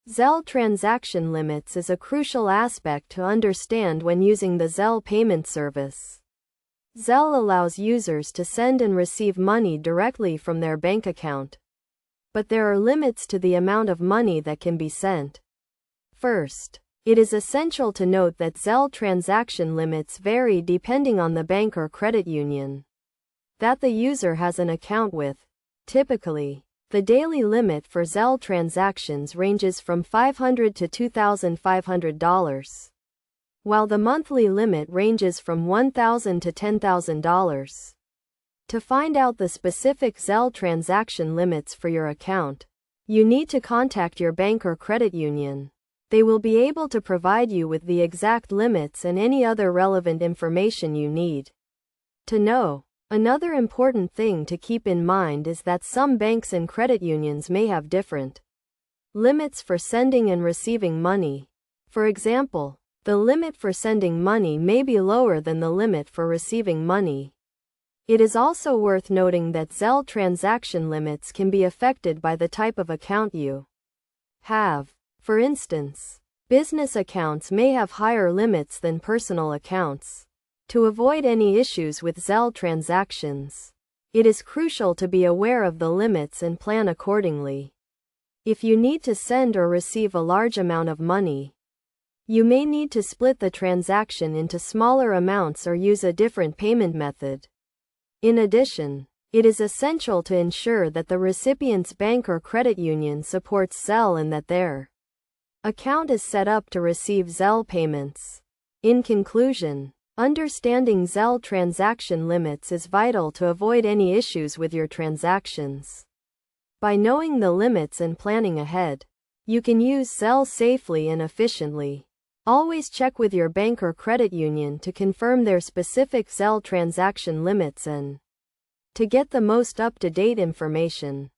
Zelle transaction limits is a crucial aspect to understand when using the Zelle payment service. Zelle allows users to send and receive money directly from their bank account. But there are limits to the amount of money that can be sent. First, it is essential to note that Zelle transaction limits vary depending on the bank or credit union that the user has an account with. Typically, the daily limit for Zelle transactions ranges from $500 to $2,500, while the monthly limit ranges from $1,000 to $10,000. To find out the specific Zelle transaction limits for your account, you need to contact your bank or credit union. They will be able to provide you with the exact limits and any other relevant information you need to know. Another important thing to keep in mind is that some banks and credit unions may have different limits for sending and receiving money. For example, the limit for sending money may be lower than the limit for receiving money. It is also worth noting that Zelle transaction limits can be affected by the type of account you have. For instance, business accounts may have higher limits than personal accounts. To avoid any issues with Zelle transactions, it is crucial to be aware of the limits and plan accordingly. If you need to send or receive a large amount of money, you may need to split the transaction into smaller amounts or use a different payment method. In addition, it is essential to ensure that the recipient's bank or credit union supports Zelle and that their account is set up to receive Zelle payments. In conclusion, understanding Zelle transaction limits is vital to avoid any issues with your transactions. By knowing the limits and planning ahead, you can use Zelle safely and efficiently. Always check with your bank or credit union to confirm their specific Zelle transaction limits and to get the most up-to-date information.